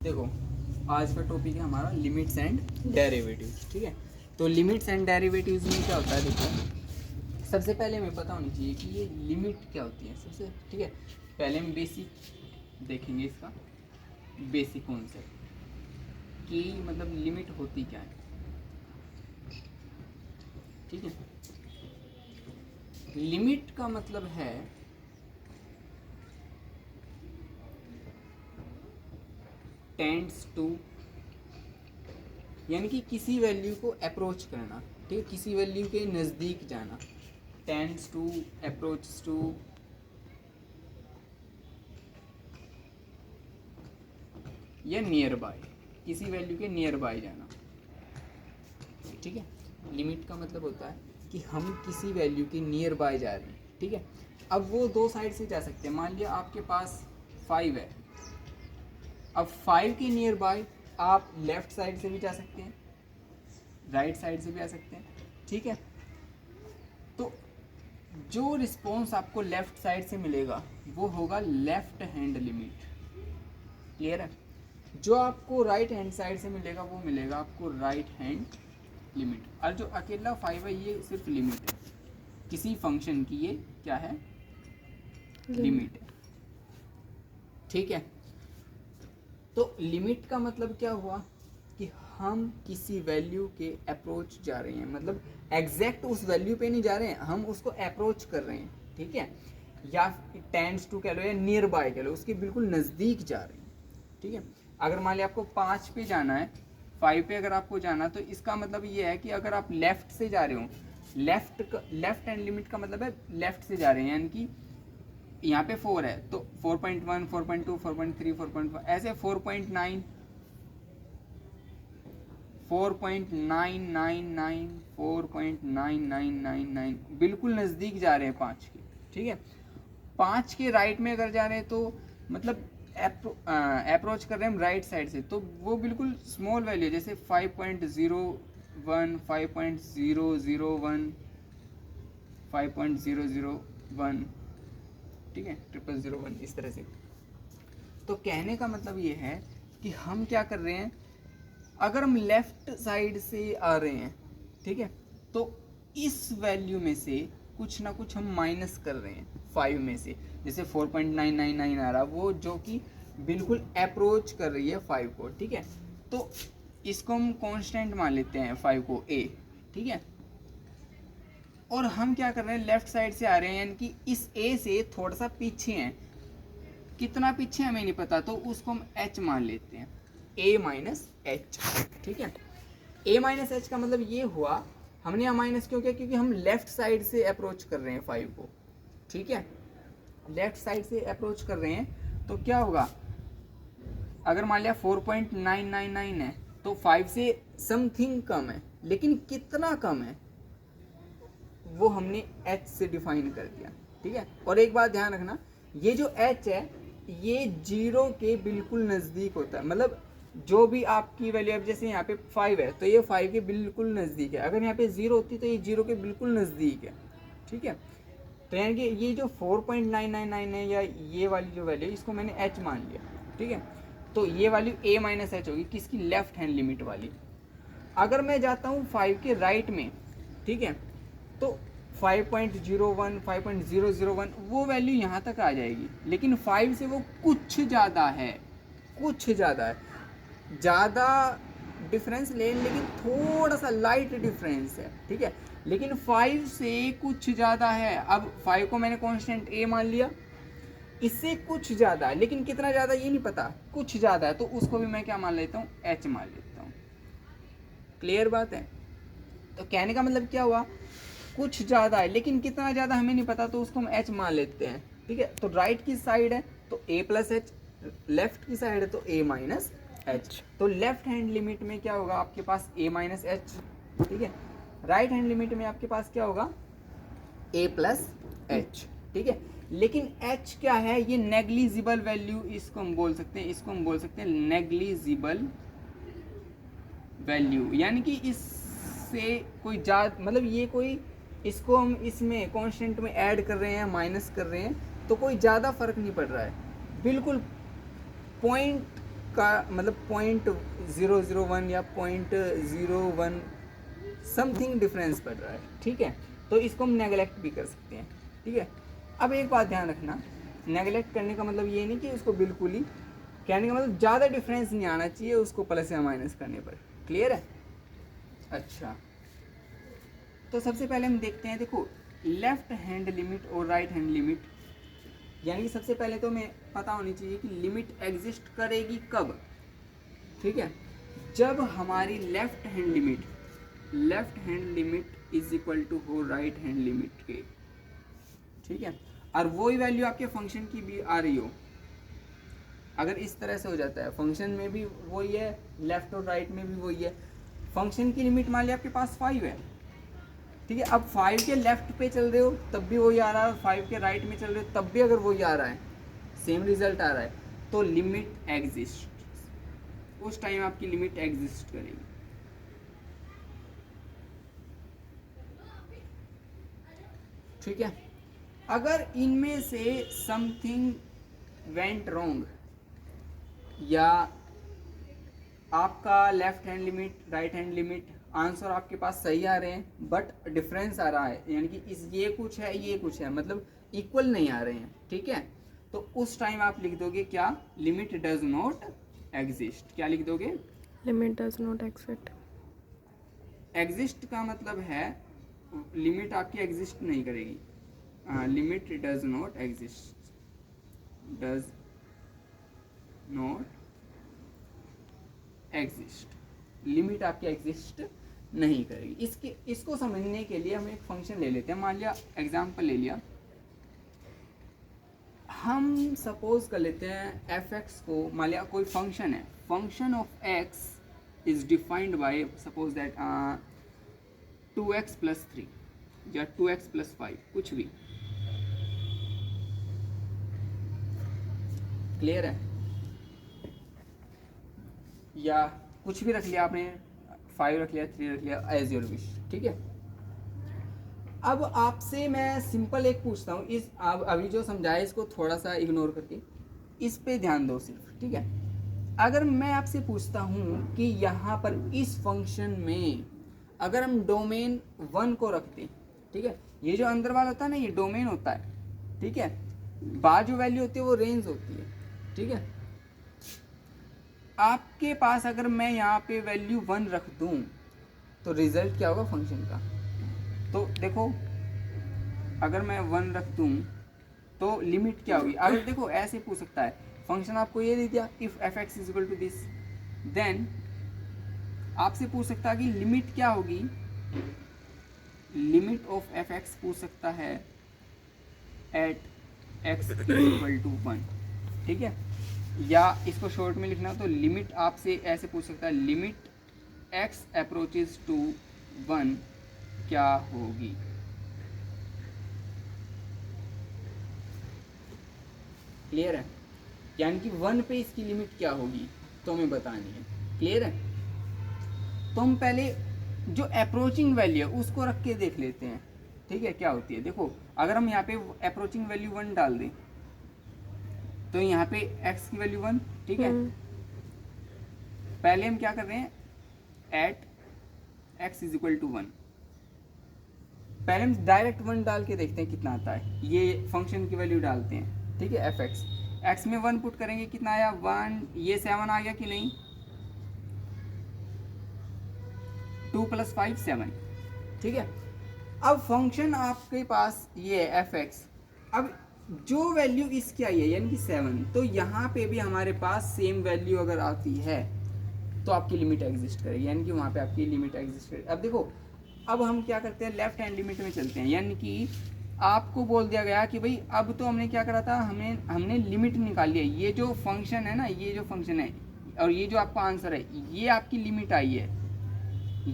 देखो, आज का टॉपिक है हमारा लिमिट्स एंड डेरिवेटिव्स। ठीक है, तो लिमिट्स एंड डेरिवेटिव्स में क्या होता है, देखो सबसे पहले हमें पता होनी चाहिए कि ये लिमिट क्या होती है सबसे। ठीक है, पहले हम बेसिक देखेंगे, इसका बेसिक कॉन्सेप्ट कि मतलब लिमिट होती क्या है। ठीक है, लिमिट का मतलब है टेंड्स टू, यानी कि किसी वैल्यू को अप्रोच करना। ठीक है, किसी वैल्यू के नज़दीक जाना, टेंड्स टू, अप्रोच टू, या नियर बाय, किसी वैल्यू के नियर बाय जाना। ठीक है, लिमिट का मतलब होता है कि हम किसी वैल्यू के नियर बाय जा रहे हैं। ठीक है, अब वो दो साइड से जा सकते हैं। मान लिया आपके पास 5 है, अब 5 के नियर बाय आप लेफ्ट साइड से भी जा सकते हैं, राइट साइड से भी आ सकते हैं। ठीक है, तो जो रिस्पॉन्स आपको लेफ्ट साइड से मिलेगा वो होगा लेफ्ट हैंड लिमिट। क्लियर है? जो आपको राइट हैंड साइड से मिलेगा वो मिलेगा आपको राइट हैंड लिमिट। और जो अकेला 5 है ये सिर्फ लिमिट है किसी फंक्शन की, ये क्या है, लिमिट है। ठीक है, तो लिमिट का मतलब क्या हुआ कि हम किसी वैल्यू के अप्रोच जा रहे हैं, मतलब एग्जैक्ट उस वैल्यू पे नहीं जा रहे हैं, हम उसको अप्रोच कर रहे हैं। ठीक है, या टेंड्स टू कह लो या नियर बाय कह लो, उसके बिल्कुल नज़दीक जा रहे हैं। ठीक है, अगर मान लिया आपको 5 पे जाना है, 5 पे अगर आपको जाना, तो इसका मतलब ये है कि अगर आप लेफ्ट से जा रहे हो, लेफ्ट हैंड लिमिट का मतलब है लेफ्ट से जा रहे हैं, यानी कि यहाँ पे 4 है तो 4.1, 4.2, 4.3, 4.5 ऐसे 4.9, 4.999, 4.9999 बिल्कुल नज़दीक जा रहे हैं 5 के। ठीक है, 5 के राइट में अगर जा रहे हैं तो मतलब अप्रोच कर रहे हैं हम राइट साइड से, तो वो बिल्कुल स्मॉल वैल्यू, जैसे 5.01, 5.001, 5.001, ठीक है, 0001, इस तरह से। तो कहने का मतलब ये है कि हम क्या कर रहे हैं, अगर हम लेफ्ट साइड से आ रहे हैं, ठीक है, तो इस वैल्यू में से कुछ ना कुछ हम माइनस कर रहे हैं 5 में से। जैसे 4.999 आ रहा, वो जो कि बिल्कुल अप्रोच कर रही है 5 को। ठीक है, तो इसको हम कांस्टेंट मान लेते हैं 5 को a। ठीक है, और हम क्या कर रहे हैं, लेफ्ट साइड से आ रहे हैं, यानी कि इस a से थोड़ा सा पीछे हैं। कितना पीछे हमें नहीं पता, तो उसको हम h मान लेते हैं, a माइनस एच। ठीक है, a माइनस एच का मतलब ये हुआ, हमने यहाँ माइनस क्यों किया, क्योंकि हम लेफ्ट साइड से अप्रोच कर रहे हैं 5 को। ठीक है, लेफ्ट साइड से अप्रोच कर रहे हैं, तो क्या होगा, अगर मान लिया 4.999 है तो 5 से समथिंग कम है, लेकिन कितना कम है वो हमने h से डिफाइन कर दिया। ठीक है, और एक बात ध्यान रखना, ये जो h है ये 0 के बिल्कुल नज़दीक होता है, मतलब जो भी आपकी वैल्यू, अब जैसे यहाँ पे 5 है तो ये 5 के बिल्कुल नज़दीक है, अगर यहाँ पे 0 होती तो ये 0 के बिल्कुल नज़दीक है। ठीक है, तो यानी कि ये जो 4.999 है या ये वाली जो वैल्यू, इसको मैंने h मान लिया। ठीक है, तो ये वैल्यू a माइनस एच होगी, किसकी, लेफ्ट हैंड लिमिट वाली। अगर मैं जाता हूँ 5 के राइट में, ठीक है, तो 5.01, 5.001 वो वैल्यू यहाँ तक आ जाएगी, लेकिन 5 से वो कुछ ज़्यादा है, कुछ ज़्यादा है, ज़्यादा डिफरेंस लेकिन थोड़ा सा लाइट डिफरेंस है। ठीक है, लेकिन 5 से कुछ ज़्यादा है। अब 5 को मैंने कांस्टेंट a मान लिया, इससे कुछ ज़्यादा है, लेकिन कितना ज़्यादा ये नहीं पता, कुछ ज़्यादा है, तो उसको भी मैं क्या मान लेता हूँ, h मान लेता हूँ। क्लियर बात है? तो कहने का मतलब क्या हुआ, कुछ ज़्यादा है लेकिन कितना ज़्यादा हमें नहीं पता, तो उसको हम h मान लेते हैं। ठीक है, तो राइट की साइड है तो a प्लस एच, लेफ्ट की साइड है तो a माइनस एच। तो लेफ्ट हैंड लिमिट में क्या होगा आपके पास, a माइनस एच। ठीक है, राइट हैंड लिमिट में आपके पास क्या होगा, a प्लस एच। ठीक है, लेकिन h क्या है, ये नेग्लिजिबल वैल्यू, इसको हम बोल सकते हैं, इसको हम बोल सकते हैं नेग्लिजिबल वैल्यू, यानी कि इससे कोई मतलब ये कोई, इसको हम इसमें कांस्टेंट में ऐड कर रहे हैं, माइनस कर रहे हैं, तो कोई ज़्यादा फर्क नहीं पड़ रहा है, बिल्कुल का मतलब 0.001 या 0.01 समथिंग डिफरेंस पड़ रहा है, ठीक है, तो इसको हम नेगलेक्ट भी कर सकते हैं, ठीक है। अब एक बात ध्यान रखना, नेगलेक्ट करने का मतलब ये नहीं कि उसको बिल्कुल ही, कहने का मतलब ज़्यादा डिफरेंस नहीं आना चाहिए उसको प्लस या माइनस करने पर, क्लियर है। अच्छा, तो सबसे पहले हम देखते हैं, देखो लेफ्ट हैंड लिमिट और राइट हैंड लिमिट, यानी कि सबसे पहले तो हमें पता होनी चाहिए कि लिमिट एग्जिस्ट करेगी कब, ठीक है, जब हमारी left hand limit is equal to हो राइट हैंड लिमिट के, ठीक है, और वही वैल्यू आपके फंक्शन की भी आ रही हो। अगर इस तरह से हो जाता है, फंक्शन में भी वही है, लेफ्ट और राइट में भी वही है, फंक्शन की लिमिट मान लिया आपके पास 5 है, ठीक है, अब 5 के लेफ्ट पे चल रहे हो तब भी वही आ रहा है, 5 के राइट में चल रहे हो तब भी अगर वही आ रहा है, सेम रिजल्ट आ रहा है, तो लिमिट एग्जिस्ट, उस टाइम आपकी लिमिट एग्जिस्ट करेगी। ठीक है, अगर इनमें से समथिंग वेंट रॉन्ग, या आपका left hand limit right hand limit answer आपके पास सही आ रहे हैं बट डिफरेंस आ रहा है, यानी कि इस ये कुछ है ये कुछ है, मतलब इक्वल नहीं आ रहे हैं, ठीक है, तो उस टाइम आप लिख दोगे क्या, लिमिट डज नॉट एग्जिस्ट। क्या लिख दोगे, limit does not exist. Exist का मतलब है लिमिट आपकी एग्जिस्ट नहीं करेगी, limit does not exist, does not exist, limit आपकी एग्जिस्ट नहीं करेगी। इसको समझने के लिए हम एक फंक्शन ले लेते हैं, मान लिया एग्जांपल ले लिया, हम सपोज कर लेते हैं एफ एक्स को, मान लिया कोई फंक्शन है, function of x is defined by suppose that 2x + 3 या 2x + 5, कुछ भी, क्लियर है, या कुछ भी रख लिया आपने, 5 रख लिया, 3 रख लिया, एज योर विश, ठीक है। अब आपसे मैं सिंपल एक पूछता हूँ, इस अब अभी जो समझाया इसको थोड़ा सा इग्नोर करके इस पे ध्यान दो सिर्फ, ठीक है। अगर मैं आपसे पूछता हूँ कि यहाँ पर इस फंक्शन में अगर हम डोमेन 1 को रखते हैं, ठीक है, ये जो अंदर वाला होता है ना ये डोमेन होता है, ठीक है, बाहर जो वैल्यू होती है वो रेंज होती है, ठीक है। आपके पास अगर मैं यहाँ पे वैल्यू 1 रख दूँ तो रिजल्ट क्या होगा फंक्शन का, तो देखो अगर मैं 1 रख दूँ तो लिमिट क्या होगी। अगर देखो ऐसे पूछ सकता है, फंक्शन आपको ये दे दिया if F X is equal to this, then आपसे पूछ सकता है कि लिमिट क्या होगी, लिमिट ऑफ एफ एक्स पूछ सकता है at X is equal to 1, ठीक है, या इसको शॉर्ट में लिखना तो लिमिट आपसे ऐसे पूछ सकता है, लिमिट एक्स अप्रोचेज टू 1 क्या होगी। क्लियर है, यानी कि 1 पे इसकी लिमिट क्या होगी तो हमें बतानी है, क्लियर है। तो हम पहले जो अप्रोचिंग वैल्यू है उसको रख के देख लेते हैं, ठीक है, क्या होती है। देखो अगर हम यहाँ पे अप्रोचिंग वैल्यू 1 डाल दें तो यहाँ पे x की वैल्यू 1, ठीक है, पहले हम क्या कर रहे हैं, at x is equal to 1, पहले हम डायरेक्ट 1 डाल के देखते हैं कितना आता है, ये फंक्शन की वैल्यू डालते हैं, ठीक है, एफ एक्स, एक्स में 1 पुट करेंगे कितना आया 1, ये 7 आ गया कि नहीं, 2 + 5 7, ठीक है। अब फंक्शन आपके पास ये है एफ एक्स, अब जो वैल्यू इसकी आई है यानी कि 7, तो यहाँ पे भी हमारे पास सेम वैल्यू अगर आती है तो आपकी लिमिट एग्जिस्ट करेगी, यानी कि वहाँ पे आपकी लिमिट एग्जिस्ट करेगी। अब देखो अब हम क्या करते हैं, लेफ्ट हैंड लिमिट में चलते हैं, यानी कि आपको बोल दिया गया कि भाई अब तो हमने क्या करा था, हमने लिमिट निकाली है, ये जो फंक्शन है ना, ये जो फंक्शन है और ये जो आपका आंसर है ये आपकी लिमिट आई है,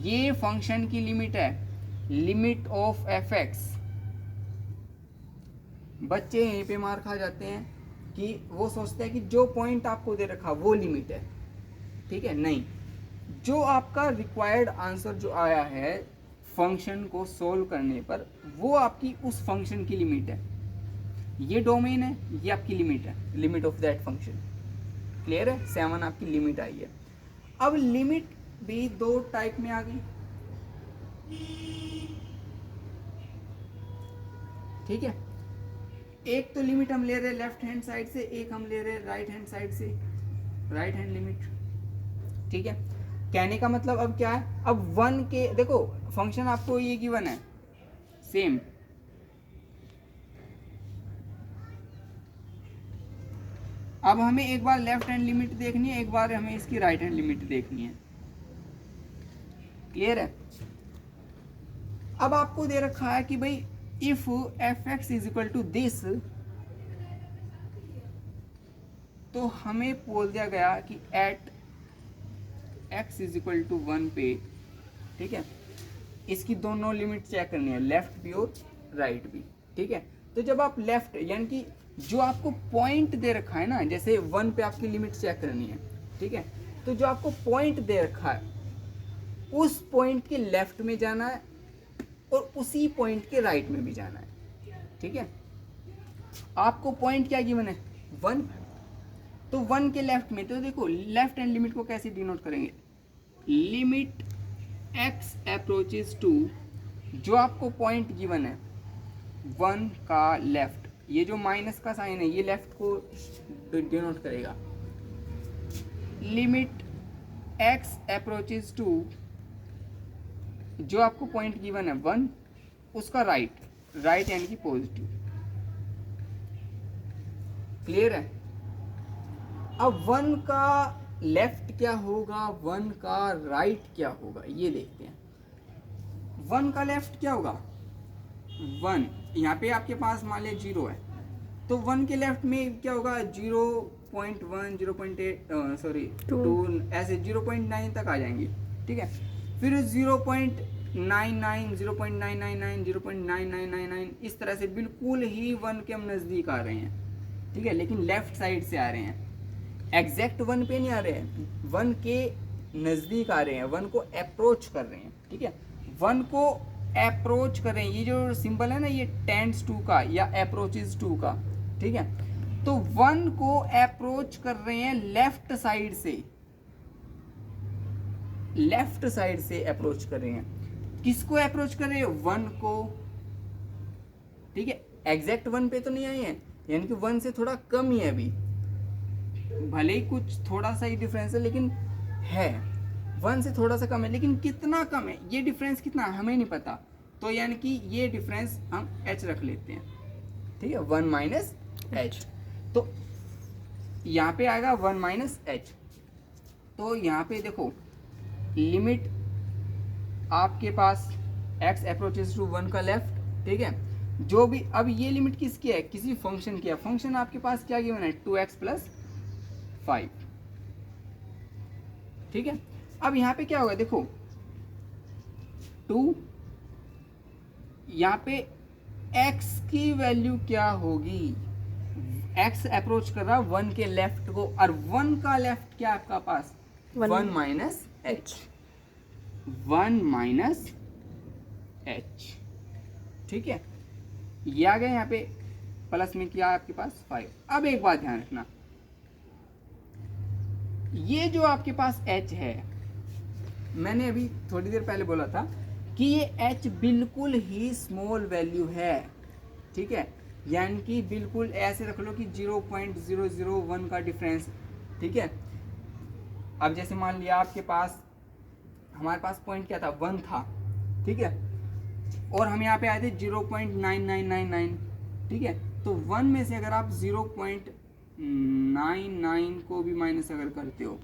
ये फंक्शन की लिमिट है, लिमिट ऑफ एफ एक्स। बच्चे यहीं पे मार खा जाते हैं कि वो सोचते हैं कि जो पॉइंट आपको दे रखा वो लिमिट है, ठीक है, नहीं, जो आपका रिक्वायर्ड आंसर जो आया है फंक्शन को सोल्व करने पर वो आपकी उस फंक्शन की लिमिट है, ये डोमेन है, ये आपकी लिमिट है, limit of that function, clear है, 7 आपकी लिमिट आई है। अब लिमिट भी दो टाइप में आ गई, ठीक है। एक तो लिमिट हम ले रहे हैं लेफ्ट हैंड साइड से, एक हम ले रहे हैं राइट हैंड साइड से, राइट हैंड लिमिट, ठीक है। कहने का मतलब अब क्या है, अब 1 के देखो फंक्शन आपको ये गिवन है सेम, अब हमें एक बार लेफ्ट हैंड लिमिट देखनी है, एक बार हमें इसकी राइट हैंड लिमिट देखनी है, क्लियर है। अब आपको दे रखा है कि भाई if F X is equal to this, तो हमें बोल दिया गया कि at X is equal to 1 पे, ठीक है, इसकी दोनों लिमिट चेक करनी है, लेफ्ट भी और राइट भी, ठीक है। तो जब आप लेफ्ट यानी कि जो आपको पॉइंट दे रखा है ना, जैसे 1 पे आपकी लिमिट चेक करनी है, ठीक है, तो जो आपको पॉइंट दे रखा है उस पॉइंट के लेफ्ट में जाना है और उसी पॉइंट के राइट में भी जाना है, ठीक है। आपको पॉइंट क्या गिवन है 1, तो 1 के लेफ्ट में, तो देखो लेफ्ट हैंड लिमिट को कैसे डिनोट करेंगे, लिमिट x अप्रोचेस टू, जो आपको पॉइंट गिवन है 1 का लेफ्ट, ये जो माइनस का साइन है ये लेफ्ट को डिनोट करेगा, लिमिट x अप्रोचेस टू, जो आपको पॉइंट गिवन है 1 उसका राइट, राइट यानी कि पॉजिटिव, क्लियर है। अब 1 का लेफ्ट क्या होगा, 1 का राइट क्या होगा, ये देखते हैं। 1 का लेफ्ट क्या होगा, 1 यहाँ पे आपके पास मान लिया 0 है, तो 1 के लेफ्ट में क्या होगा 0.1 0.8 सॉरी 2 ऐसे 0.9 तक आ जाएंगे, ठीक है। फिर 0.99 0.999 0.9999 इस तरह से बिल्कुल ही 1 के हम नज़दीक आ रहे हैं, ठीक है, लेकिन लेफ्ट साइड से आ रहे हैं, एग्जैक्ट 1 पे नहीं आ रहे हैं, 1 के नज़दीक आ रहे हैं, 1 को अप्रोच कर रहे हैं, ठीक है, 1 को अप्रोच कर रहे हैं। ये जो सिंबल है ना ये टेंड्स टू का या अप्रोचेस टू का, ठीक है, तो 1 को अप्रोच कर रहे हैं लेफ्ट साइड से, लेफ्ट साइड से अप्रोच कर रहे हैं। किसको अप्रोच कर रहे हैं, 1 को, ठीक है, एग्जैक्ट 1 पे तो नहीं आए हैं, यानी कि 1 से थोड़ा कम ही है अभी, भले ही कुछ थोड़ा सा ही डिफरेंस है लेकिन है, 1 से थोड़ा सा कम है, लेकिन कितना कम है, ये डिफरेंस कितना हमें नहीं पता, तो यानी कि ये डिफरेंस हम h रख लेते हैं, ठीक है, 1 माइनस एच, तो यहाँ पे आएगा 1 माइनस एच। तो यहाँ पे देखो लिमिट आपके पास x अप्रोचेस टू 1 का लेफ्ट, ठीक है, जो भी, अब ये लिमिट किसकी है, किसी फंक्शन की है, फंक्शन आपके पास क्या गिवन है 2x प्लस 5, ठीक है। अब यहाँ पे क्या होगा देखो 2, यहाँ पे x की वैल्यू क्या होगी, x अप्रोच कर रहा 1 के लेफ्ट को, और 1 का लेफ्ट क्या आपका पास 1 माइनस एच, 1 माइनस एच, ठीक है, ये आ गया यहाँ पे प्लस में किया आपके पास 5। अब एक बात ध्यान रखना, ये जो आपके पास h है, मैंने अभी थोड़ी देर पहले बोला था कि ये h बिल्कुल ही स्मॉल वैल्यू है, ठीक है, यानी कि बिल्कुल ऐसे रख लो कि 0.001 का डिफरेंस, ठीक है। अब जैसे मान लिया आपके पास, हमारे पास पॉइंट क्या था 1 था, ठीक है, और हम यहाँ पे आए थे 0.9999, ठीक है, तो 1 में से अगर आप 0.99 को भी माइनस अगर करते हो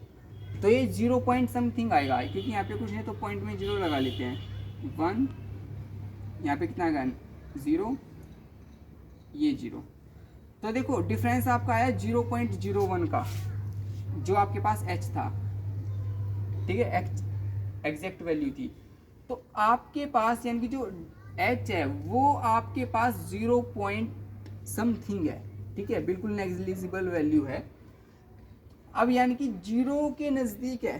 तो ये 0 पॉइंट समथिंग आएगा, क्योंकि यहाँ पे कुछ है तो पॉइंट में 0 लगा लेते हैं, 1 यहाँ पे कितना आएगा 0, ये 0, तो देखो डिफरेंस आपका आया 0.01 का, जो आपके पास h था, ठीक है, एग्जैक्ट वैल्यू थी, तो आपके पास यानी कि जो h है वो आपके पास 0 पॉइंट समथिंग है, ठीक है, बिल्कुल नेग्लिजिबल वैल्यू है। अब यानी कि 0 के नज़दीक है,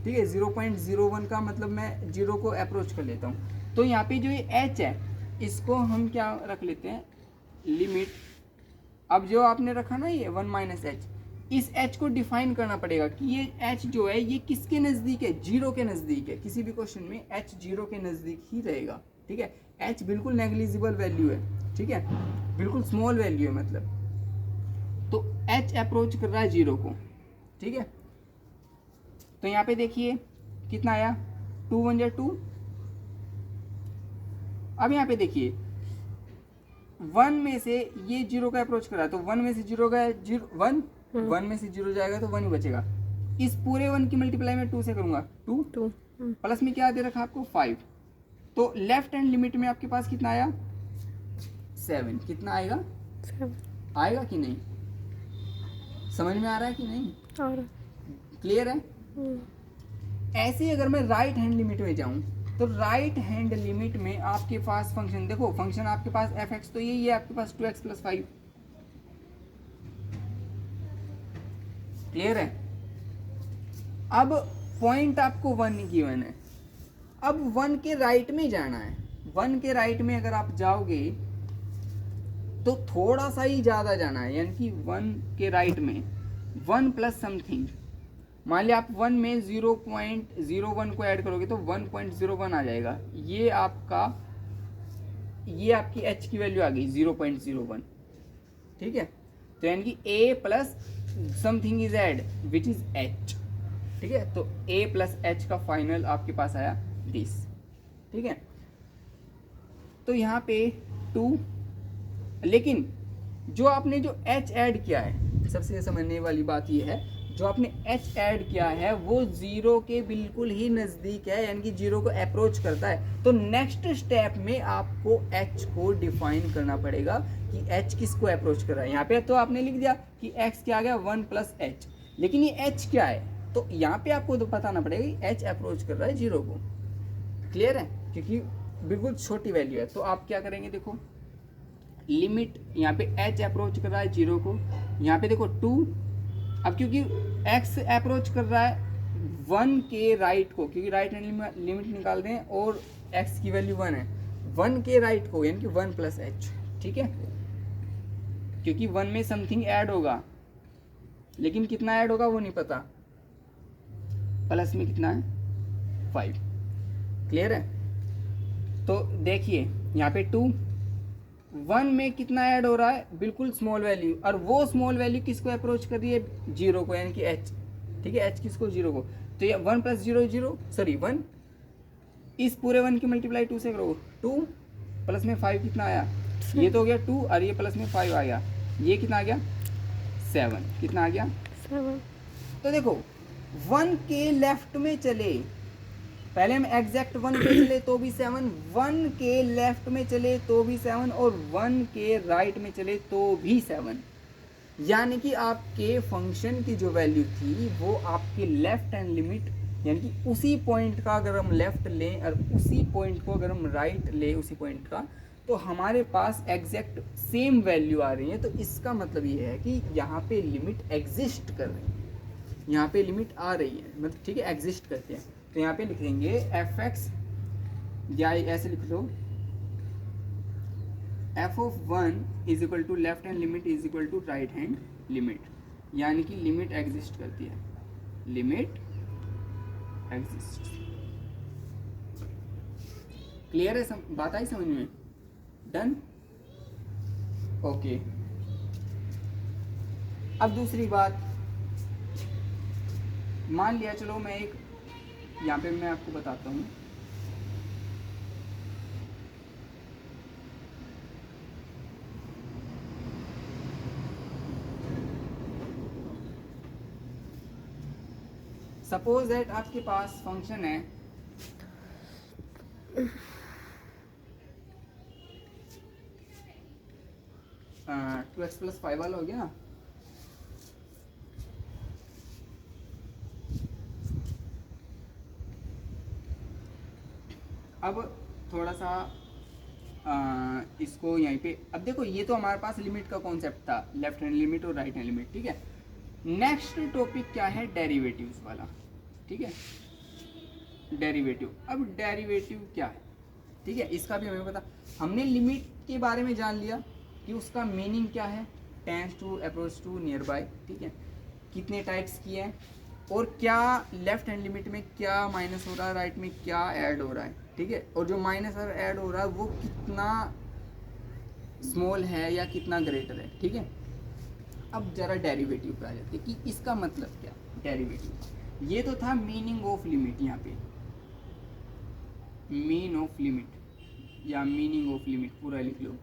ठीक है, 0.01 का मतलब मैं 0 को अप्रोच कर लेता हूँ, तो यहाँ पे जो ये h है इसको हम क्या रख लेते हैं लिमिट, अब जो आपने रखा ना ये 1 माइनस एच, इस h को डिफाइन करना पड़ेगा कि ये h जो है ये किसके नज़दीक है, जीरो के नज़दीक है। किसी भी क्वेश्चन में h जीरो के नज़दीक ही रहेगा, ठीक है। h बिल्कुल नेग्लिजिबल वैल्यू है, ठीक है, बिल्कुल स्मॉल वैल्यू है मतलब। तो h अप्रोच कर रहा है जीरो को, ठीक है। तो यहाँ पे देखिए कितना आया, 2 1 2। अब यहाँ पे देखिए 1 में से ये जीरो का अप्रोच कर रहा है, तो 1 में से जीरो गया, 1 1 में से जीरो जाएगा तो 1 ही बचेगा। इस पूरे 1 की मल्टीप्लाई में 2 से करूंगा, 2 प्लस में क्या दे रखा आपको 5। तो लेफ्ट हैंड लिमिट में आपके पास कितना आया 7। कितना आएगा 7 आएगा कि नहीं, समझ में आ रहा है कि नहीं, और क्लियर है। ऐसे ही अगर मैं राइट हैंड लिमिट में जाऊं तो राइट हैंड लिमिट में आपके पास फंक्शन देखो, फंक्शन आपके पास fx तो यही है आपके पास 2x + 5, क्लियर है। अब पॉइंट आपको 1 गिवन है, अब 1 के राइट में जाना है। 1 के राइट में अगर आप जाओगे तो थोड़ा सा ही ज़्यादा जाना है, यानी कि 1 के राइट में 1 प्लस समथिंग। मान लिया आप 1 में 0.01 को ऐड करोगे तो 1.01 आ जाएगा। ये आपकी h की वैल्यू आ गई 0.01, ठीक है। तो यानी कि a plus something is add which is h, ठीक है। तो a प्लस h का फाइनल आपके पास आया 20, ठीक है। तो यहाँ पे 2, लेकिन जो आपने जो h ऐड किया है, सबसे समझने वाली बात ये है, जो आपने h ऐड किया है वो जीरो के बिल्कुल ही नज़दीक है, यानी कि जीरो को अप्रोच करता है। तो नेक्स्ट स्टेप में आपको h को डिफाइन करना पड़ेगा कि h किसको अप्रोच कर रहा है। यहाँ पे तो आपने लिख दिया कि x क्या आ गया 1 + h, लेकिन ये h क्या है, तो यहाँ पे आपको तो बताना पड़ेगा कि h अप्रोच कर रहा है जीरो को, क्लियर है, क्योंकि बिल्कुल छोटी वैल्यू है। तो आप क्या करेंगे, देखो लिमिट यहाँ पे h अप्रोच कर रहा है जीरो को, यहाँ पे देखो 2। अब क्योंकि x अप्रोच कर रहा है 1 के राइट को, क्योंकि राइट हैंड लिमिट निकाल दें और x की वैल्यू 1 है, 1 के राइट को यानी कि 1 + h, ठीक है, क्योंकि 1 में समथिंग ऐड होगा, लेकिन कितना ऐड होगा वो नहीं पता। प्लस में कितना है 5, क्लियर है। तो देखिए यहाँ पे 2, 1 में कितना ऐड हो रहा है, बिल्कुल स्मॉल वैल्यू, और वो स्मॉल वैल्यू किसको अप्रोच कर रही है, जीरो को, यानी कि h, ठीक है, h किसको, जीरो को। तो ये 1 + 0 0, सॉरी 1, इस पूरे 1 की मल्टीप्लाई 2 से करो, 2 प्लस में 5 कितना आया, ये तो हो गया 2 और ये प्लस में 5 आ गया, ये कितना आ गया 7, कितना आ गया 7। तो देखो 1 के लेफ्ट में चले, पहले हम एग्जैक्ट 1 पे चले तो भी 7, 1 के लेफ्ट में चले तो भी 7, और 1 के राइट में चले तो भी 7, यानी कि आपके फंक्शन की जो वैल्यू थी वो आपके लेफ्ट हैंड लिमिट, यानी कि उसी पॉइंट का अगर हम लेफ्ट लें और उसी पॉइंट को अगर हम राइट लें उसी पॉइंट का, तो हमारे पास एग्जैक्ट सेम वैल्यू आ रही है। तो इसका मतलब ये है कि यहाँ पे लिमिट एग्जिस्ट कर रही है, यहाँ पे लिमिट आ रही है, मतलब ठीक है, एग्जिस्ट करते हैं। तो यहाँ पे लिखेंगे fx, या ऐसे लिख लो f(1) is equal to left hand limit is equal to right hand limit, यानी कि लिमिट एग्जिस्ट करती है, लिमिट एग्जिस्ट, क्लियर है, बात आई समझ में, डन, ओके। अब दूसरी बात, मान लिया चलो मैं एक, यहाँ पे मैं आपको बताता हूँ, सपोज दैट आपके पास फंक्शन है 2x + 5 वाला हो गया। अब थोड़ा सा इसको यहीं पे, अब देखो ये तो हमारे पास लिमिट का कॉन्सेप्ट था, लेफ्ट हैंड लिमिट और राइट हैंड लिमिट, ठीक है। नेक्स्ट टॉपिक क्या है, डेरिवेटिव्स वाला, ठीक है, डेरिवेटिव। अब डेरिवेटिव क्या है, ठीक है, इसका भी हमें पता, हमने लिमिट के बारे में जान लिया कि उसका मीनिंग क्या है, tends to, approach to, near by, ठीक है। कितने टाइप्स की है, और क्या लेफ्ट हैंड लिमिट में क्या माइनस हो रहा है, राइट में क्या ऐड हो रहा है, ठीक है, और जो माइनस और ऐड हो रहा है वो कितना स्मॉल है या कितना ग्रेटर है, ठीक है। अब जरा डेरिवेटिव पे आ जाते हैं कि इसका मतलब क्या डेरिवेटिव। ये तो था मीनिंग ऑफ लिमिट, यहाँ पे मीन ऑफ लिमिट या मीनिंग ऑफ लिमिट पूरा लिख लो।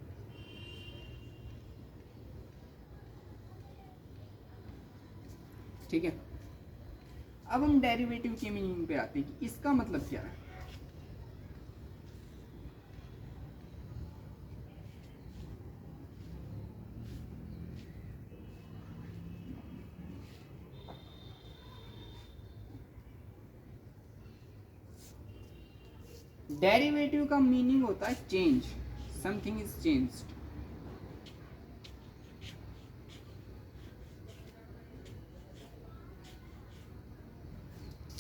ठीक है, अब हम डेरिवेटिव के मीनिंग पे आते हैं कि इसका मतलब क्या है। डेरिवेटिव का मीनिंग होता है change, something is changed.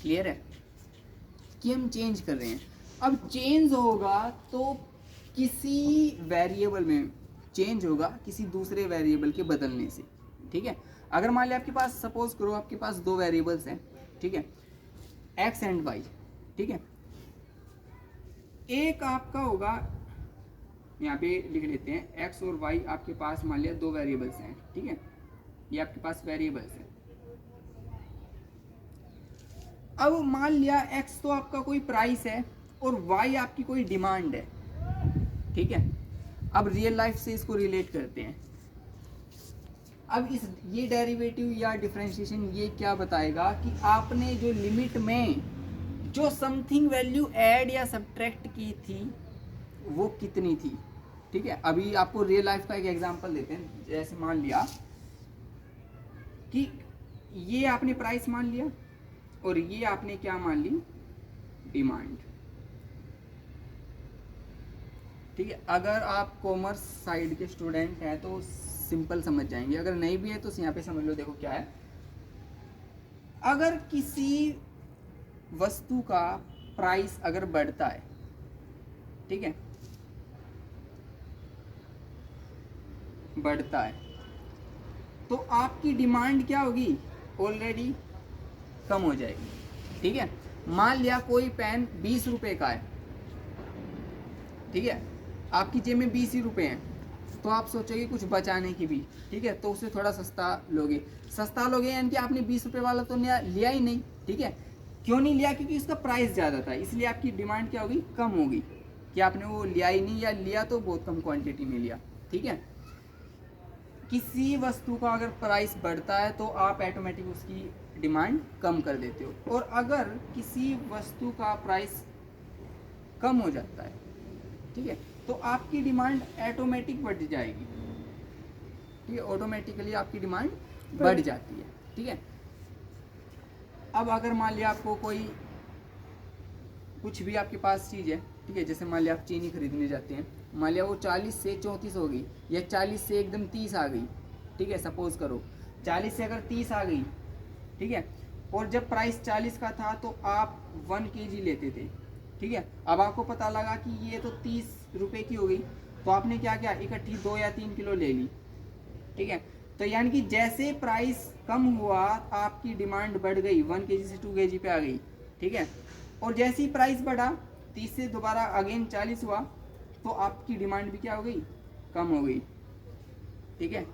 Clear है कि हम चेंज कर रहे हैं। अब चेंज होगा तो किसी वेरिएबल में चेंज होगा, किसी दूसरे वेरिएबल के बदलने से, ठीक है। अगर मान लिया आपके पास, सपोज करो आपके पास दो वेरिएबल्स हैं, ठीक है, एक्स एंड वाई, ठीक है। एक आपका होगा, यहाँ पे लिख लेते हैं एक्स और वाई, आपके पास मान लिया दो वेरिएबल्स हैं, ठीक है, ये आपके पास वेरिएबल्स हैं। अब मान लिया एक्स तो आपका कोई प्राइस है और वाई आपकी कोई डिमांड है, ठीक है। अब रियल लाइफ से इसको रिलेट करते हैं। अब इस ये डेरिवेटिव या डिफरेंशिएशन ये क्या बताएगा कि आपने जो लिमिट में जो समथिंग वैल्यू ऐड या सब्ट्रैक्ट की थी वो कितनी थी, ठीक है। अभी आपको रियल लाइफ का एक एग्जांपल देते हैं। जैसे मान लिया कि ये आपने प्राइस मान लिया और ये आपने क्या मान ली, डिमांड, ठीक है। अगर आप कॉमर्स साइड के स्टूडेंट हैं तो सिंपल समझ जाएंगे, अगर नहीं भी है तो यहाँ पे समझ लो। देखो क्या है, अगर किसी वस्तु का प्राइस अगर बढ़ता है, ठीक है, बढ़ता है, तो आपकी डिमांड क्या होगी, ऑलरेडी कम हो जाएगी, ठीक है। मान लिया कोई पेन 20 रुपए का है, ठीक है, आपकी जेब में 20 ही रुपए हैं, तो आप सोचोगे कुछ बचाने की भी, ठीक है, तो उसे थोड़ा सस्ता लोगे। सस्ता लोगे यानी कि आपने 20 रुपए वाला तो लिया ही नहीं, ठीक है। क्यों नहीं लिया, क्योंकि इसका प्राइस ज़्यादा था, इसलिए आपकी डिमांड क्या होगी, कम होगी, कि आपने वो लिया ही नहीं, या लिया तो बहुत कम क्वांटिटी में लिया, ठीक है। किसी वस्तु का अगर प्राइस बढ़ता है तो आप ऑटोमेटिक उसकी डिमांड कम कर देते हो, और अगर किसी वस्तु का प्राइस कम हो जाता है, ठीक है, तो आपकी डिमांड ऑटोमेटिक बढ़ जाएगी, ठीक है, ऑटोमेटिकली आपकी डिमांड बढ़ जाती है, ठीक है। अब अगर मान लिया आपको कोई कुछ भी आपके पास चीज़ है, ठीक है, जैसे मान लिया आप चीनी खरीदने जाते हैं, मान लिया वो 40 से 34 हो गई या 40 से एकदम 30 आ गई, ठीक है, सपोज करो 40 से अगर 30 आ गई, ठीक है, और जब प्राइस 40 का था तो आप 1 kg लेते थे, ठीक है। अब आपको पता लगा कि ये तो 30 रुपए की हो गई, तो आपने क्या किया, इकट्ठी 2 या 3 किलो ले ली, ठीक है। तो यानी कि जैसे प्राइस कम हुआ आपकी डिमांड बढ़ गई, 1 kg से 2 kg पे आ गई, ठीक है। और जैसे ही प्राइस बढ़ा 30 से दोबारा अगेन 40 हुआ, तो आपकी डिमांड भी क्या हो गई, कम हो गई, ठीक है।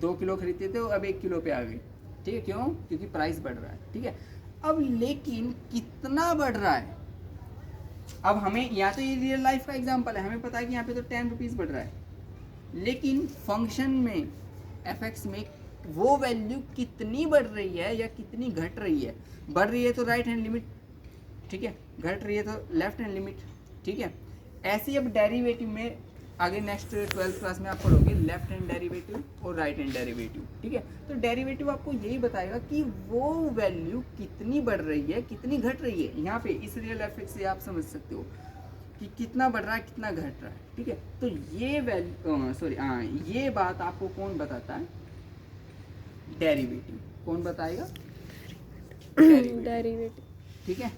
2 किलो खरीदते थे अब 1 किलो पे आ गई, ठीक है, क्यों, क्योंकि प्राइस बढ़ रहा है, ठीक है। अब लेकिन कितना बढ़ रहा है, अब हमें यहाँ तो ये रियल लाइफ का एग्जांपल है, हमें पता है कि यहाँ पे तो 10 रुपीज़ बढ़ रहा है, लेकिन फंक्शन में एफएक्स में वो वैल्यू कितनी बढ़ रही है या कितनी घट रही है। बढ़ रही है तो राइट हैंड लिमिट, ठीक है, घट रही है तो लेफ्ट हैंड लिमिट, ठीक है। ऐसे ही अब डेरिवेटिव में आगे नेक्स्ट 12th क्लास में आप पढ़ोगे लेफ्ट हैंड डेरिवेटिव और राइट हैंड डेरिवेटिव, ठीक है। तो डेरिवेटिव आपको यही बताएगा कि वो वैल्यू कितनी बढ़ रही है कितनी घट रही है। यहाँ पे इस रियल एफएक्स से आप समझ सकते हो कि कितना बढ़ रहा है कितना घट रहा है, ठीक है। तो ये ये बात आपको कौन बताता है, डेरिवेटिव। कौन बताएगा, डेरिवेटिव, ठीक है।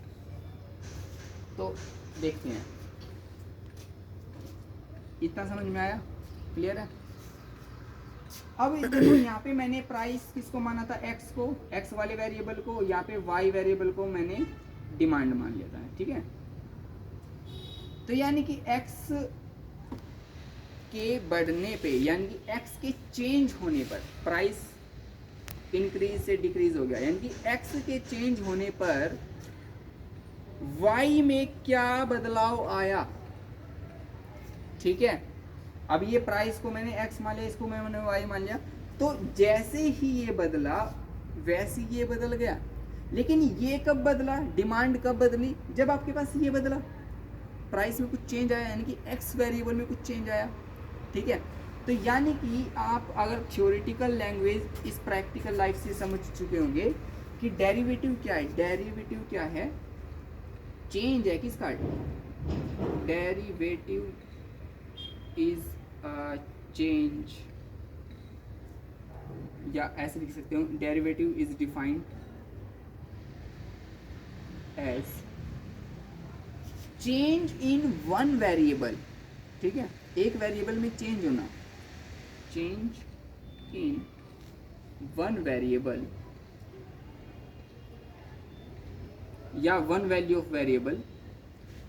तो देखते हैं, इतना समझ में आया, क्लियर है। अब देखो यहाँ पे मैंने प्राइस किसको माना था, एक्स को, एक्स वाले वेरिएबल को, यहाँ पे वाई वेरिएबल को मैंने डिमांड मान लिया था, ठीक है। तो यानी कि एक्स के बढ़ने पे, यानी कि एक्स के चेंज होने पर प्राइस इंक्रीज से डिक्रीज हो गया, यानी कि एक्स के चेंज होने पर वाई में क्या बदलाव आया, ठीक है। अब ये प्राइस को मैंने एक्स मान लिया, इसको मैंने वाई मान लिया, तो जैसे ही ये बदला वैसे ये बदल गया। लेकिन ये कब बदला, डिमांड कब बदली, जब आपके पास ये बदला, प्राइस में कुछ चेंज आया, यानी कि एक्स वेरिएबल में कुछ चेंज आया, ठीक है। तो यानी कि आप अगर थ्योरेटिकल लैंग्वेज इस प्रैक्टिकल लाइफ से समझ चुके होंगे कि डेरिवेटिव क्या है, डेरिवेटिव क्या है, चेंज है किसका, डेरिवेटिव इज अ चेंज, या ऐसे लिख सकते हो, derivative is defined as change in one variable, ठीक है, एक वेरिएबल में चेंज होना, चेंज इन वन वेरिएबल या वन वैल्यू ऑफ वेरिएबल,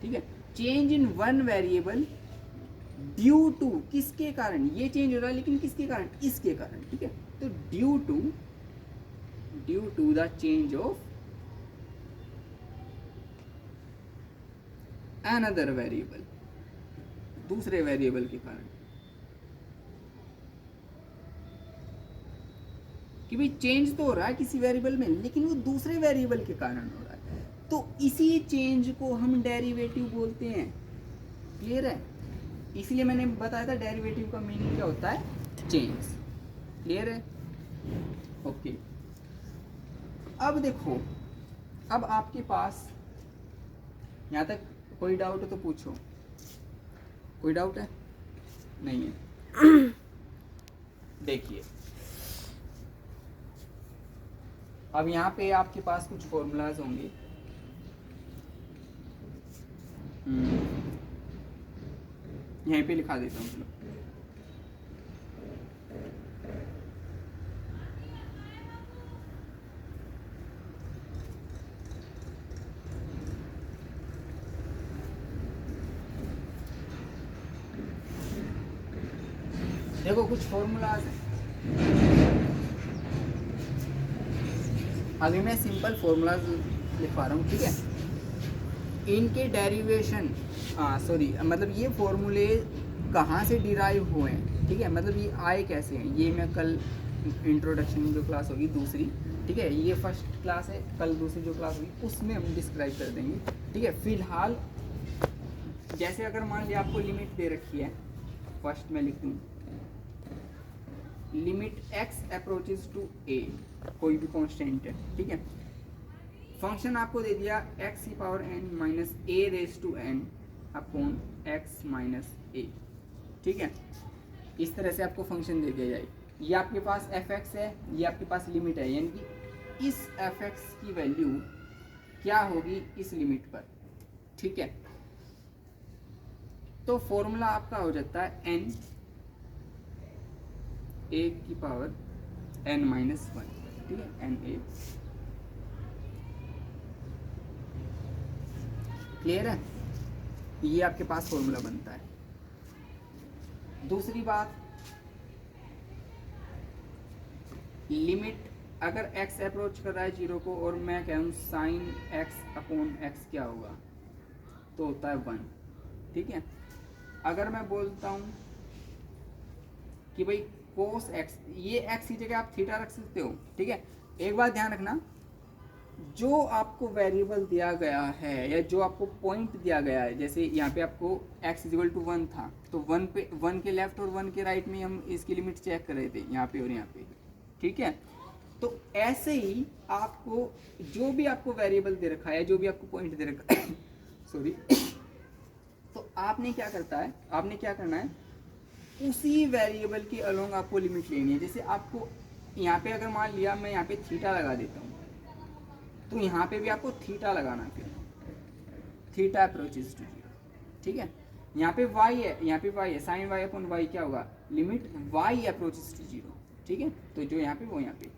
ठीक है, change in one variable due to, किसके कारण ये चेंज हो रहा है, लेकिन किसके कारण, इसके कारण, ठीक है। तो due to the change of another variable, दूसरे वेरिएबल के कारण, कि भाई चेंज तो हो रहा है किसी वेरिएबल में, लेकिन वो दूसरे वेरिएबल के कारण हो रहा है, तो इसी चेंज को हम डेरिवेटिव बोलते हैं। क्लियर है, इसलिए मैंने बताया था डेरिवेटिव का मीनिंग क्या होता है, चेंज। क्लियर है, ओके। अब देखो, अब आपके पास यहाँ तक कोई डाउट हो तो पूछो, कोई डाउट है, नहीं है। देखिए अब यहाँ पे आपके पास कुछ फॉर्मूलाज होंगे, यहीं पे लिखा देता हूँ, चलो। देखो कुछ फॉर्मूलाज हैं, अभी मैं सिंपल फॉर्मूलाज लिखवा रहा हूँ, ठीक है। इनके डेरिवेशन, सॉरी, मतलब ये फॉर्मूले कहाँ से डिराइव हुए हैं, ठीक है, मतलब ये आए कैसे हैं, ये मैं कल इंट्रोडक्शन जो क्लास होगी दूसरी, ठीक है, ये फर्स्ट क्लास है, कल दूसरी जो क्लास होगी उसमें हम डिस्क्राइब कर देंगे, ठीक है। फिलहाल जैसे अगर मान लिया आपको लिमिट दे रखी है, फर्स्ट में लिख दूँ limit x approaches to a, कोई भी कांस्टेंट है, ठीक है। फंक्शन आपको दे दिया x की power n minus a raise to n upon x minus a, ठीक है। इस तरह से आपको फंक्शन दे दिया जाए, ये आपके पास fx है, ये आपके पास लिमिट है, यानी कि इस fx की वैल्यू क्या होगी इस लिमिट पर, ठीक है। तो फॉर्मूला आपका हो जाता है n a की पावर n माइनस 1, ठीक है, एन ए। क्लियर है, ये आपके पास फॉर्मूला बनता है। दूसरी बात, लिमिट अगर x अप्रोच कर रहा है 0 को और मैं कहूँ साइन x अपॉन x क्या होगा, तो होता है 1, ठीक है। अगर मैं बोलता हूँ कि भाई कोस x, ये x की जगह आप थीटा रख सकते हो, ठीक है। एक बात ध्यान रखना, जो आपको वेरिएबल दिया गया है या जो आपको पॉइंट दिया गया है, जैसे यहाँ पे आपको x इक्वल टू 1 था, तो 1 पे 1 के लेफ्ट और 1 के राइट में हम इसकी लिमिट चेक कर रहे थे, यहाँ पे और यहाँ पे, ठीक है। तो ऐसे ही आपको जो भी आपको वेरिएबल दे रखा है, जो भी आपको पॉइंट दे रखा है सॉरी, तो आपने क्या करना है, उसी वेरिएबल के अलोंग आपको लिमिट लेनी है। जैसे आपको यहाँ पे अगर मान लिया मैं यहाँ पे थीटा लगा देता हूँ, तो यहाँ पे भी आपको थीटा लगाना है, फिर थीटा अप्रोचेज टू 0, ठीक है। यहाँ पे y है, यहाँ पे y है, साइन y अपॉन y क्या होगा, लिमिट y अप्रोचेस टू 0, ठीक है। तो जो यहाँ पे वो यहाँ पे,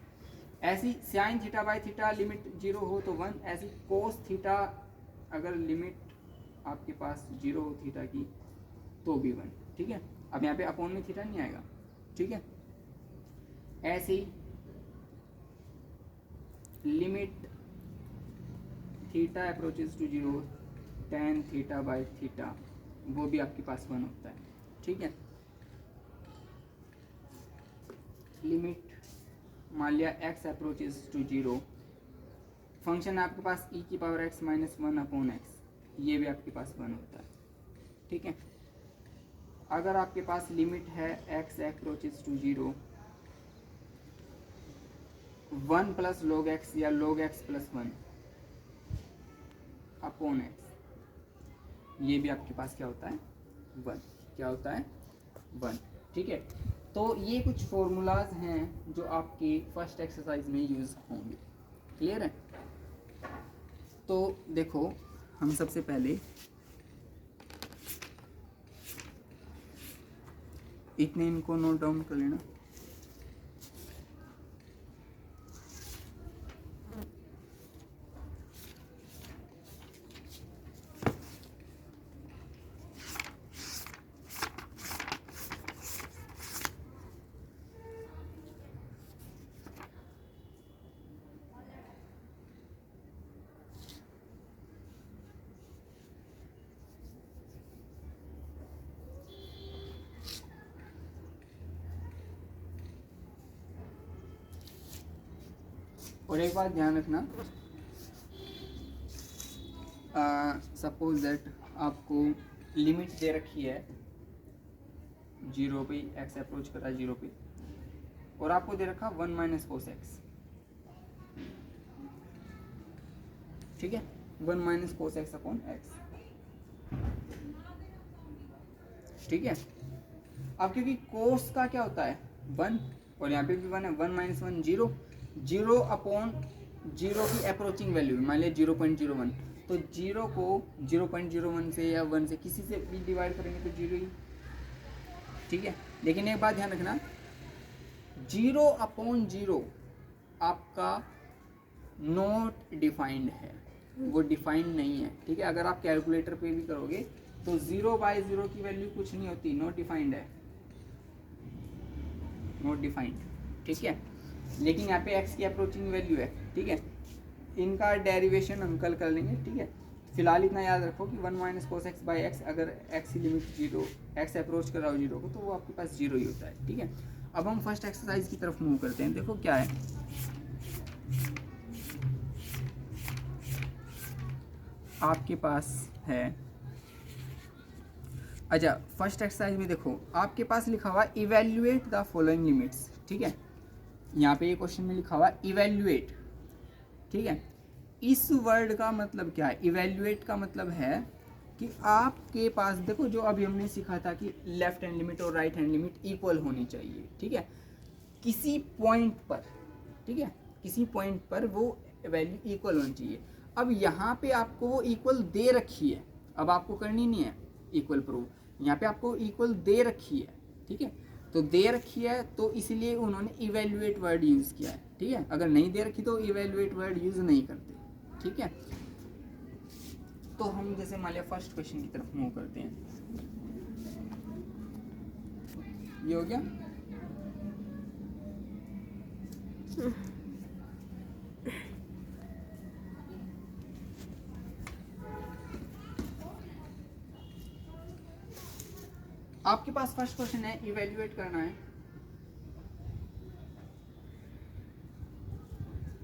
ऐसी sine theta by theta limit 0 हो तो 1, ऐसी कोस थीटा अगर लिमिट आपके पास 0 हो थीटा की तो भी 1, ठीक है। अब यहाँ पे अपॉन में थीटा नहीं आएगा, ठीक है। ऐसे ही limit theta approaches to 0 tan theta by theta, वो भी आपके पास 1 होता है, ठीक है। लिमिट मान लिया x अप्रोचेस टू 0, फंक्शन आपके पास e की power x minus 1 upon x, ये भी आपके पास 1 होता है, ठीक है। अगर आपके पास लिमिट है x approaches to 0 1 plus log x या log x plus 1 upon x, ये भी आपके पास क्या होता है 1, क्या होता है 1, ठीक है। तो ये कुछ फॉर्मूलाज हैं जो आपकी फर्स्ट एक्सरसाइज में यूज़ होंगे, क्लियर है। तो देखो हम सबसे पहले इतने इनको नोट डाउन कर लेना। और एक बात ध्यान रखना, सपोज दैट आपको लिमिट दे रखी है 0 पे, x अप्रोच कर रहा है 0 पे, और आपको दे रखा 1 माइनस कोस एक्स, ठीक है, 1 minus cos x upon x, ठीक है। अब क्योंकि कोस का क्या होता है 1 और यहाँ पे भी 1 है, 1 माइनस 1 0, 0 अपॉन 0 की अप्रोचिंग वैल्यू मान लिया 0.01, तो 0 को 0.01 से या 1 से किसी से भी डिवाइड करेंगे तो 0 ही, ठीक है। लेकिन एक बात ध्यान रखना, 0 अपॉन 0 आपका नॉट डिफाइंड है, वो डिफाइंड नहीं है, ठीक है। अगर आप कैलकुलेटर पे भी करोगे तो 0/0 की वैल्यू कुछ नहीं होती, नॉट डिफाइंड है, नॉट डिफाइंड, ठीक है। लेकिन यहाँ पे x की अप्रोचिंग वैल्यू है, ठीक है। इनका डेरिवेशन हम कल कर लेंगे, ठीक है। फिलहाल इतना याद रखो कि 1 minus cos x by x, अगर x की लिमिट 0, x अप्रोच कर रहा हो 0 को, तो वो आपके पास 0 ही होता है, ठीक है। अब हम फर्स्ट एक्सरसाइज की तरफ मूव करते हैं। देखो क्या है, आपके पास है, अच्छा फर्स्ट एक्सरसाइज में देखो आपके पास लिखा हुआ इवेल्युएट द फॉलोइंग लिमिट्स, ठीक है। यहाँ पे ये क्वेश्चन में लिखा हुआ इवेल्युएट, ठीक है। इस वर्ड का मतलब क्या है, इवेल्युएट का मतलब है कि आपके पास देखो, जो अभी हमने सीखा था कि लेफ्ट हैंड लिमिट और राइट हैंड लिमिट इक्वल होनी चाहिए, ठीक है, किसी पॉइंट पर, ठीक है, किसी पॉइंट पर वो वैल्यू इक्वल होनी चाहिए। अब यहाँ पे आपको वो इक्वल दे रखी है, अब आपको करनी नहीं है इक्वल प्रूव, यहाँ पे आपको इक्वल दे रखी है, ठीक है। तो दे रखी है तो इसलिए उन्होंने इवेल्युएट वर्ड यूज़ किया है, ठीक है। अगर नहीं दे रखी तो इवेल्युएट वर्ड यूज़ नहीं करते, ठीक है। तो हम जैसे मान लिया फर्स्ट क्वेश्चन की तरफ मूव करते हैं, ये हो गया। आपके पास फर्स्ट क्वेश्चन है, इवेल्युएट करना है,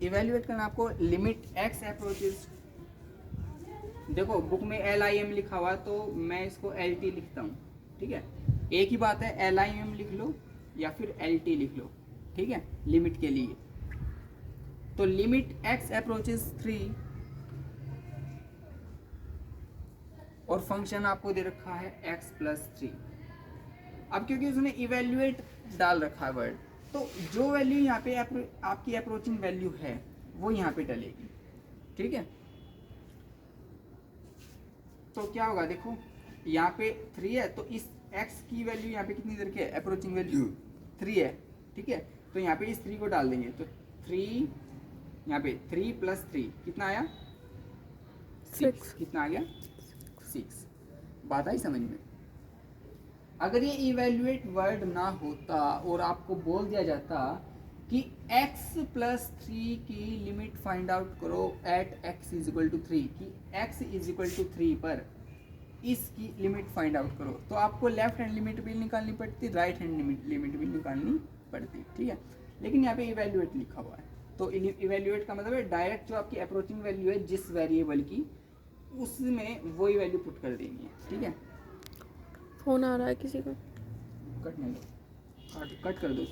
इवेल्युएट करना आपको लिमिट x अप्रोचेस, देखो बुक में LIM लिखा हुआ तो मैं इसको LT लिखता हूँ, ठीक है। एक ही बात है, LIM लिख लो या फिर LT लिख लो, ठीक है, लिमिट के लिए। तो लिमिट x अप्रोचेस 3 और फंक्शन आपको दे रखा है x प्लस 3। अब क्योंकि उसने इवेल्युएट डाल रखा है वर्ड, तो जो वैल्यू यहाँ पे आपकी अप्रोचिंग वैल्यू है वो यहाँ पे डलेगी, ठीक है। तो क्या होगा, देखो यहाँ पे 3 है तो इस x की वैल्यू यहाँ पे कितनी करके है, अप्रोचिंग वैल्यू 3 है, ठीक है। तो यहाँ पे इस 3 को डाल देंगे, तो 3 यहाँ पे 3 + 3 कितना आया 6, कितना आ गया 6। बात आई समझ में। अगर ये इवेल्युएट वर्ड ना होता और आपको बोल दिया जाता कि x + 3 की लिमिट फाइंड आउट करो एट x = 3, कि x = 3 पर इसकी लिमिट फाइंड आउट करो, तो आपको लेफ्ट हैंड लिमिट भी निकालनी पड़ती, राइट हैंड लिमिट भी निकालनी पड़ती, ठीक है। लेकिन यहाँ पे इवेल्युएट लिखा हुआ है, तो इवेल्युएट का मतलब है डायरेक्ट जो आपकी अप्रोचिंग वैल्यू है जिस वेरिएबल की, उसमें वही वैल्यू पुट कर देनी है, ठीक है। फोन आ रहा है किसी का। कट नहीं, कट कर दो।